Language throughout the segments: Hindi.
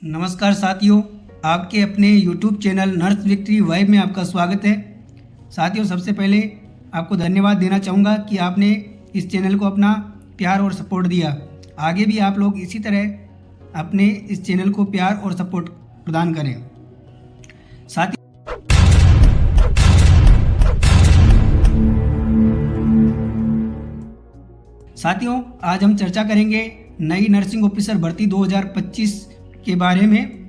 नमस्कार साथियों, आपके अपने YouTube channel nurse victory vibe में आपका स्वागत है। साथियों, सबसे पहले आपको धन्यवाद देना चाहूँगा कि आपने इस चैनल को अपना प्यार और सपोर्ट दिया। आगे भी आप लोग इसी तरह अपने इस चैनल को प्यार और सपोर्ट प्रदान करें। साथियों, आज हम चर्चा करेंगे नई नर्सिंग ऑफिसर भर्ती 2025 के बारे में।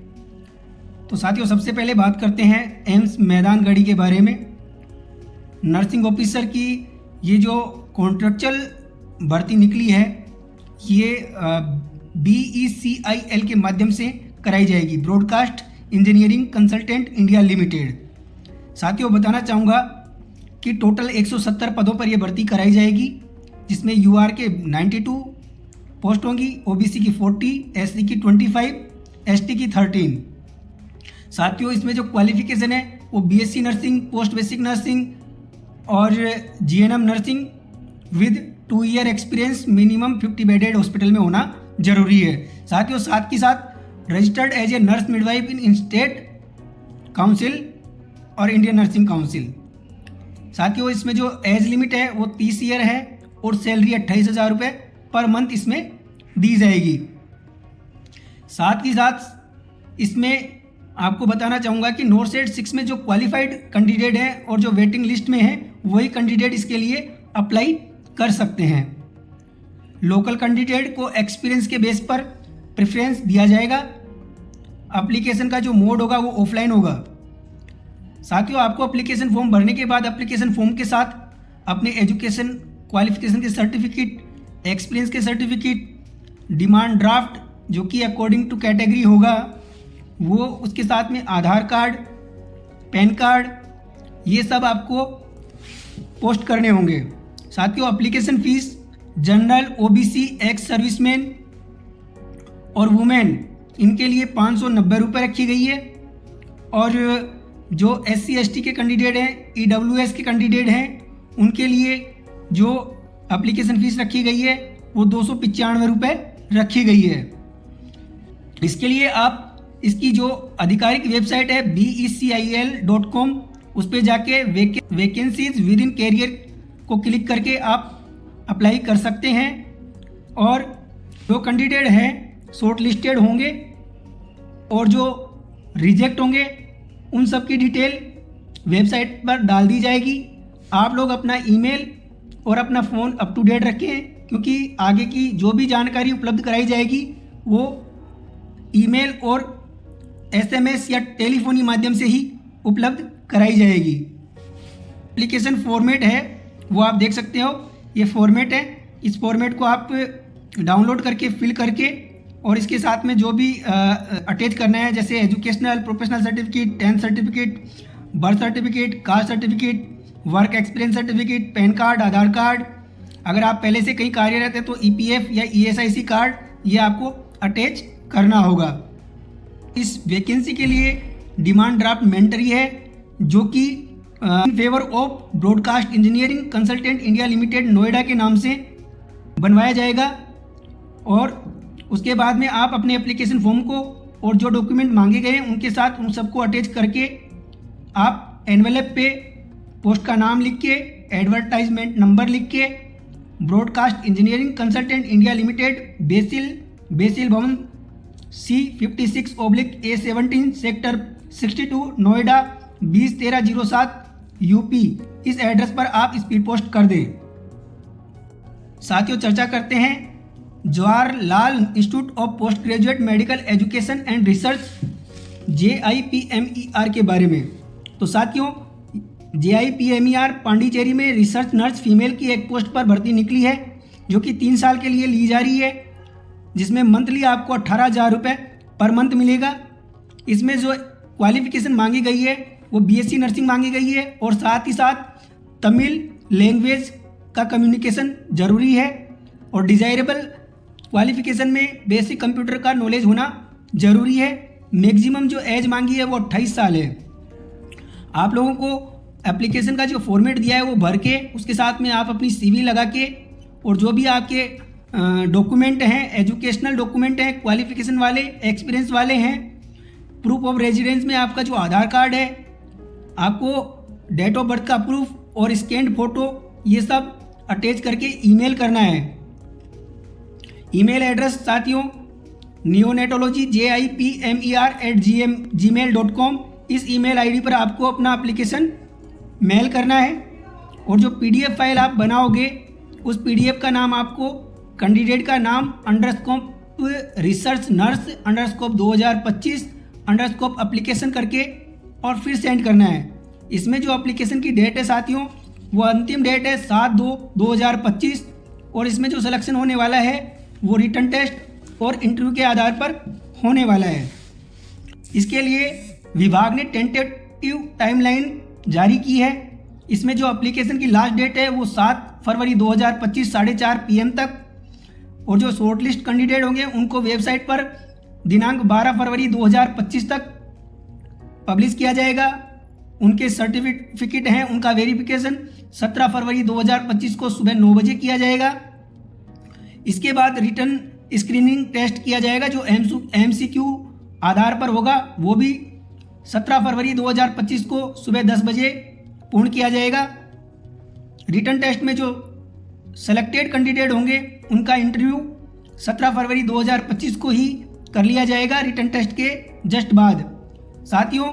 तो साथियों, सबसे पहले बात करते हैं एम्स मैदानगढ़ी के बारे में। नर्सिंग ऑफिसर की ये जो कॉन्ट्रेक्चुअल भर्ती निकली है, ये BECIL के माध्यम से कराई जाएगी, broadcast engineering consultant India limited. साथियों, बताना चाहूँगा कि टोटल 170 पदों पर यह भर्ती कराई जाएगी, जिसमें UR के 92 पोस्ट होंगी, OBC की 40, SC की 25, ST की 13। साथियों, इसमें जो क्वालिफिकेशन है वो BSc nursing, post basic nursing और GNM nursing with 2 year experience minimum 50 bedded hospital में होना जरूरी है। साथियों, साथ के साथ registered as a nurse midwife in state council और इंडियन नर्सिंग काउंसिल। साथियों, इसमें जो एज लिमिट है वो 30 ईयर है और सैलरी 28,000 रुपये पर मंथ इसमें दी जाएगी। साथ ही साथ इसमें आपको बताना चाहूँगा कि नॉर्थ सेट 6 में जो क्वालिफाइड कैंडिडेट हैं और जो वेटिंग लिस्ट में हैं, वही कैंडिडेट इसके लिए अप्लाई कर सकते हैं। लोकल कैंडिडेट को एक्सपीरियंस के बेस पर प्रेफरेंस दिया जाएगा। एप्लीकेशन का जो मोड होगा वो ऑफलाइन होगा। साथियों, आपको एप्लीकेशन फॉर्म भरने के बाद एप्लीकेशन फॉर्म के साथ अपने एजुकेशन क्वालिफिकेशन के सर्टिफिकेट, एक्सपीरियंस के सर्टिफिकेट, डिमांड ड्राफ्ट जो कि अकॉर्डिंग टू कैटेगरी होगा वो, उसके साथ में आधार कार्ड, पैन कार्ड, ये सब आपको पोस्ट करने होंगे। साथियों, application fees general, OBC, ex serviceman और वुमेन इनके लिए 590 रुपये रखी गई है। और जो SC ST के कैंडिडेट हैं, EWS के कैंडिडेट हैं, उनके लिए जो एप्लीकेशन फीस रखी गई है वो 295 रुपये रखी गई है। इसके लिए आप इसकी जो आधिकारिक वेबसाइट है BECIL.com, उस पर जाके वैकेंसीज विद इन कैरियर को क्लिक करके आप अप्लाई कर सकते हैं। और जो कैंडिडेट हैं शॉर्ट लिस्टेड होंगे और जो रिजेक्ट होंगे उन सब की डिटेल वेबसाइट पर डाल दी जाएगी। आप लोग अपना ईमेल और अपना फ़ोन अप टू डेट रखें, क्योंकि आगे की जो भी जानकारी उपलब्ध कराई जाएगी वो ईमेल और SMS या टेलीफोनी माध्यम से ही उपलब्ध कराई जाएगी। एप्लीकेशन फॉर्मेट है वो आप देख सकते हो, ये फॉर्मेट है। इस फॉर्मेट को आप डाउनलोड करके फिल करके और इसके साथ में जो भी अटैच करना है, जैसे educational, professional certificate, 10th certificate, birth certificate, caste certificate, work experience certificate, PAN card, Aadhaar card, अगर आप पहले से कहीं कार्यरत हैं तो EPF या ESIC कार्ड, ये आपको अटैच करना होगा। इस वैकेंसी के लिए डिमांड ड्राफ्ट मैंडेटरी है, जो कि in favour of broadcast engineering consultant India limited Noida के नाम से बनवाया जाएगा। और उसके बाद में आप अपने एप्लीकेशन फॉर्म को और जो डॉक्यूमेंट मांगे गए हैं उनके साथ उन सबको अटैच करके आप एनवेलप पे पोस्ट का नाम लिख के, एडवर्टाइजमेंट नंबर लिख के, broadcast engineering consultant India limited, BECIL भवन C56/A17 सेक्टर 62 नोएडा 201307 UP, इस एड्रेस पर आप स्पीड पोस्ट कर दें। साथियों, चर्चा करते हैं Jawaharlal institute of post graduate medical education and research JIPMER के बारे में। तो साथियों, JIPMER पांडिचेरी में रिसर्च नर्स फीमेल की एक पोस्ट पर भर्ती निकली है, जो कि 3 साल के लिए ली जा रही है, जिसमें मंथली आपको 18,000 रुपये पर मंथ मिलेगा। इसमें जो क्वालिफिकेशन मांगी गई है वो BSc नर्सिंग मांगी गई है और साथ ही साथ तमिल लैंग्वेज का कम्युनिकेशन जरूरी है। और डिज़ायरेबल क्वालिफिकेशन में बेसिक कंप्यूटर का नॉलेज होना जरूरी है। मैक्सिमम जो एज मांगी है वो 28 साल है। आप लोगों को एप्लीकेशन का जो फॉर्मेट दिया है वो भर के, उसके साथ में आप अपनी CV लगा के और जो भी आपके डॉक्यूमेंट हैं, एजुकेशनल डॉक्यूमेंट हैं, क्वालिफिकेशन वाले, एक्सपीरियंस वाले हैं। प्रूफ ऑफ रेजिडेंस में आपका जो आधार कार्ड है, आपको डेट ऑफ बर्थ का प्रूफ और स्कैन्ड फोटो, ये सब अटैच करके ईमेल करना है। ईमेल एड्रेस साथियों neonatology@gmail.com, इस ईमेल आईडी पर आपको अपना एप्लीकेशन मेल करना है। और जो पीडीएफ फाइल आप बनाओगे, उस पीडीएफ का नाम आपको कैंडिडेट का नाम अंडरस्कोप रिसर्च नर्स अंडरस्कोप 2025 अंडरस्कोप एप्लीकेशन करके और फिर सेंड करना है। इसमें जो एप्लीकेशन की डेट है साथियों, वो अंतिम डेट है 7/2/2025 और इसमें जो सिलेक्शन होने वाला है वो रिटन टेस्ट और इंटरव्यू के आधार पर होने वाला है। इसके लिए विभाग ने टेंटेटिव टाइमलाइन जारी की है। इसमें जो एप्लीकेशन की लास्ट डेट है वो 7 फरवरी 2025 4:30 PM तक, और जो शॉर्टलिस्ट कैंडिडेट होंगे उनको वेबसाइट पर दिनांक 12 फरवरी 2025 तक पब्लिश किया जाएगा। उनके सर्टिफिकेट हैं, उनका वेरिफिकेशन 17 फरवरी 2025 को सुबह 9 बजे किया जाएगा। इसके बाद रिटन स्क्रीनिंग टेस्ट किया जाएगा जो MCQ आधार पर होगा, वो भी 17 फरवरी 2025 को सुबह 10 बजे पूर्ण किया जाएगा। रिटन टेस्ट में जो सेलेक्टेड कैंडिडेट होंगे उनका इंटरव्यू 17 फरवरी 2025 को ही कर लिया जाएगा रिटन टेस्ट के जस्ट बाद। साथियों,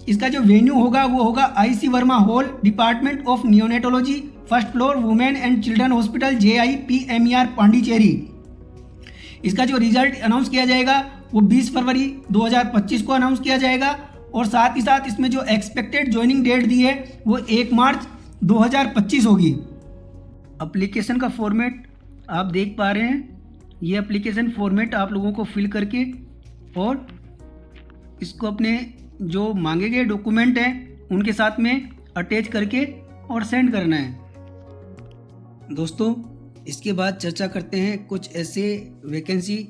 इसका जो वेन्यू होगा वो होगा IC Verma hall, department of neonatology, first floor, women and children hospital, JIPMER, Pondicherry. इसका जो रिजल्ट अनाउंस किया जाएगा वो 20 फरवरी 2025 को अनाउंस किया जाएगा। और साथ ही साथ इसमें जो एक्सपेक्टेड ज्वाइनिंग डेट दी है वो 1 मार्च 2025 होगी। एप्लीकेशन का फॉर्मेट आप देख पा रहे हैं। ये एप्लीकेशन फॉर्मेट आप लोगों को फिल करके और इसको अपने जो मांगे गए डॉक्यूमेंट हैं उनके साथ में अटैच करके और सेंड करना है। दोस्तों, इसके बाद चर्चा करते हैं कुछ ऐसे वैकेंसी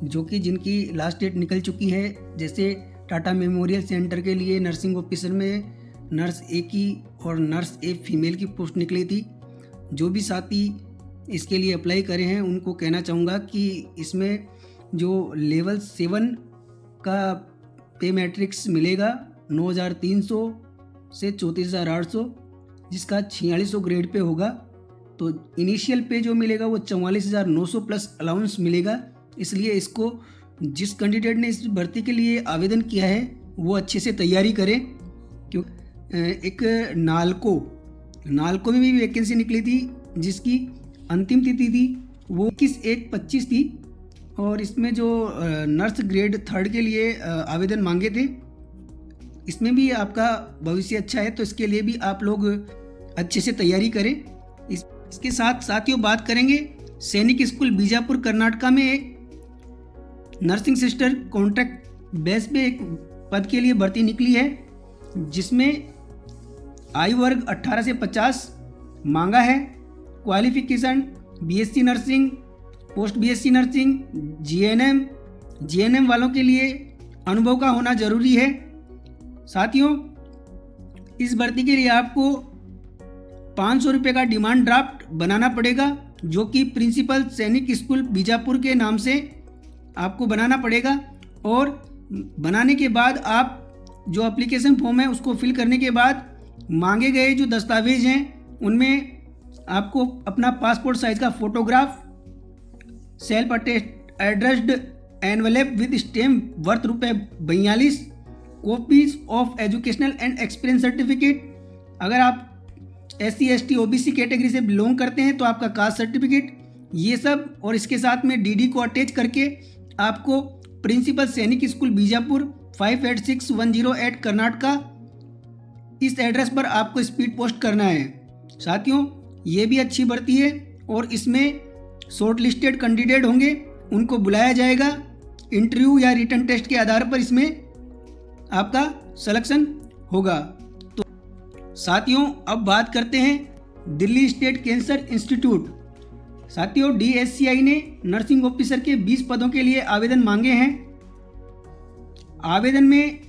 जो कि जिनकी लास्ट डेट निकल चुकी है। जैसे टाटा मेमोरियल सेंटर के लिए नर्सिंग ऑफिसर में नर्स ए की और नर्स ए फीमेल की पोस्ट निकली थी। जो भी साथी इसके लिए अप्लाई करे हैं उनको कहना चाहूँगा कि इसमें जो लेवल 7 का पे मैट्रिक्स मिलेगा 9,300 से 34,800, जिसका 4600 ग्रेड पे होगा। तो इनिशियल पे जो मिलेगा वो 44,900 प्लस अलाउंस मिलेगा। इसलिए इसको जिस कैंडिडेट ने इस भर्ती के लिए आवेदन किया है वो अच्छे से तैयारी करें। क्योंकि एक नालको में भी वैकेंसी निकली थी जिसकी अंतिम तिथि थी वो 21/1/25 थी। और इसमें जो नर्स ग्रेड 3 के लिए आवेदन मांगे थे, इसमें भी आपका भविष्य अच्छा है, तो इसके लिए भी आप लोग अच्छे से तैयारी करें। इसके साथ साथियों बात करेंगे सैनिक स्कूल बीजापुर कर्नाटका में एक नर्सिंग सिस्टर कॉन्ट्रैक्ट बेस पे एक पद के लिए भर्ती निकली है, जिसमें आयु वर्ग 18 से 50 मांगा है। Qualification BSc nursing, post BSc nursing, GNM वालों के लिए अनुभव का होना जरूरी है। साथियों, इस भर्ती के लिए आपको 500 रुपये का डिमांड ड्राफ्ट बनाना पड़ेगा, जो कि प्रिंसिपल सैनिक स्कूल बीजापुर के नाम से आपको बनाना पड़ेगा। और बनाने के बाद आप जो एप्लीकेशन फॉर्म है उसको फिल करने के बाद मांगे गए जो दस्तावेज हैं उनमें आपको अपना पासपोर्ट साइज का photograph, self addressed envelope with stamp worth ₹42, copies of educational and experience certificate. अगर आप SC ST OBC कैटेगरी से बिलोंग करते हैं तो आपका कास्ट सर्टिफिकेट, ये सब, और इसके साथ में DD को अटैच करके आपको प्रिंसिपल सैनिक स्कूल बीजापुर 586-108 कर्नाटका, इस एड्रेस पर आपको स्पीड पोस्ट करना है। साथियों, ये भी अच्छी भर्ती है और इसमें शॉर्ट लिस्टेड कैंडिडेट होंगे, उनको बुलाया जाएगा। इंटरव्यू या रिटन टेस्ट के आधार पर इसमें आपका सिलेक्शन होगा। तो साथियों, अब बात करते हैं दिल्ली स्टेट कैंसर इंस्टीट्यूट। साथियों, DSCI ने नर्सिंग ऑफिसर के 20 पदों के लिए आवेदन मांगे हैं। आवेदन में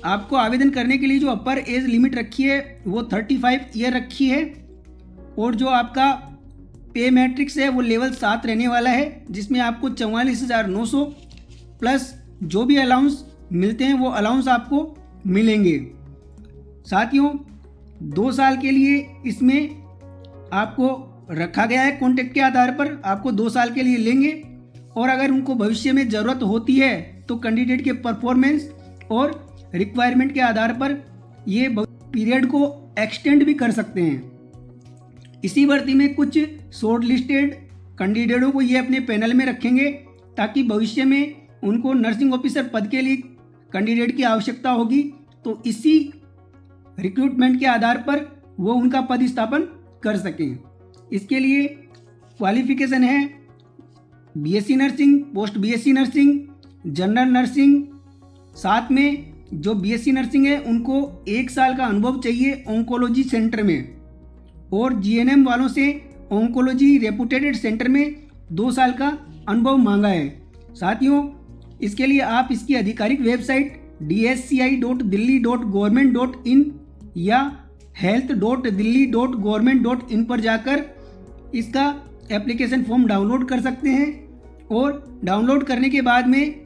आपको आवेदन करने के लिए जो अपर एज लिमिट रखी है वो 35 ईयर रखी है, और जो आपका पे मैट्रिक्स है वो लेवल 7 रहने वाला है, जिसमें आपको 44,900 प्लस जो भी अलाउंस मिलते हैं वो अलाउंस आपको मिलेंगे। साथियों 2 साल के लिए इसमें आपको रखा गया है, कॉन्ट्रैक्ट के आधार पर आपको 2 साल के लिए लेंगे, और अगर उनको भविष्य में ज़रूरत होती है तो कैंडिडेट के परफॉर्मेंस और रिक्वायरमेंट के आधार पर ये पीरियड को एक्सटेंड भी कर सकते हैं। इसी भर्ती में कुछ शॉर्ट लिस्टेड कैंडिडेटों को ये अपने पैनल में रखेंगे ताकि भविष्य में उनको नर्सिंग ऑफिसर पद के लिए कैंडिडेट की आवश्यकता होगी तो इसी रिक्रूटमेंट के आधार पर वो उनका पद स्थापन कर सकें। इसके लिए क्वालिफिकेशन है BSc nursing, post BSc nursing, general nursing, साथ में जो बीएससी नर्सिंग है उनको 1 साल का अनुभव चाहिए ऑन्कोलॉजी सेंटर में, और जीएनएम वालों से ऑन्कोलॉजी रेपुटेटेड सेंटर में 2 साल का अनुभव मांगा है। साथियों इसके लिए आप इसकी आधिकारिक वेबसाइट dsci.delhi.government.in या health.delhi.government.in पर जाकर इसका एप्लीकेशन फॉर्म डाउनलोड कर सकते हैं, और डाउनलोड करने के बाद में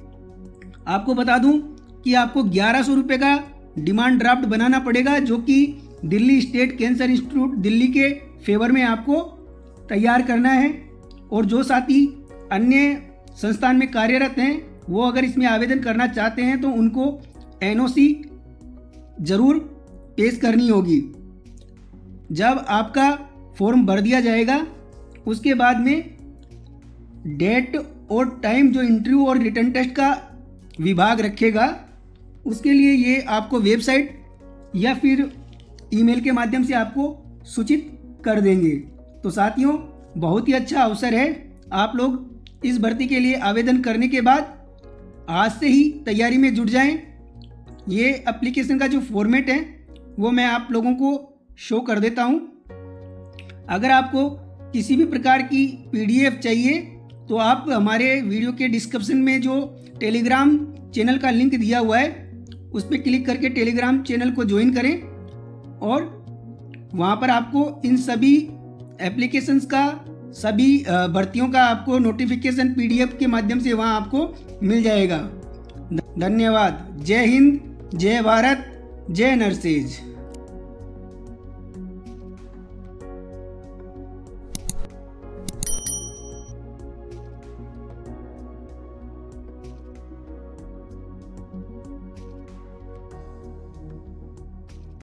आपको बता दूं कि आपको 1100 रुपये का डिमांड ड्राफ्ट बनाना पड़ेगा, जो कि Delhi state cancer institute Delhi के फेवर में आपको तैयार करना है। और जो साथी अन्य संस्थान में कार्यरत हैं वो अगर इसमें आवेदन करना चाहते हैं तो उनको एनओसी ज़रूर पेश करनी होगी। जब आपका फॉर्म भर दिया जाएगा उसके बाद में डेट और टाइम जो इंटरव्यू और रिटन टेस्ट का विभाग रखेगा उसके लिए ये आपको वेबसाइट या फिर ईमेल के माध्यम से आपको सूचित कर देंगे। तो साथियों बहुत ही अच्छा अवसर है, आप लोग इस भर्ती के लिए आवेदन करने के बाद आज से ही तैयारी में जुट जाएं। ये एप्लीकेशन का जो फॉर्मेट है वो मैं आप लोगों को शो कर देता हूँ। अगर आपको किसी भी प्रकार की पीडीएफ चाहिए तो आप हमारे वीडियो के डिस्क्रिप्शन में जो टेलीग्राम चैनल का लिंक दिया हुआ है उस पर क्लिक करके टेलीग्राम चैनल को ज्वाइन करें, और वहाँ पर आपको इन सभी एप्लीकेशंस का, सभी भर्तियों का आपको नोटिफिकेशन पीडीएफ के माध्यम से वहाँ आपको मिल जाएगा। धन्यवाद। जय हिंद, जय भारत, जय नर्सेज।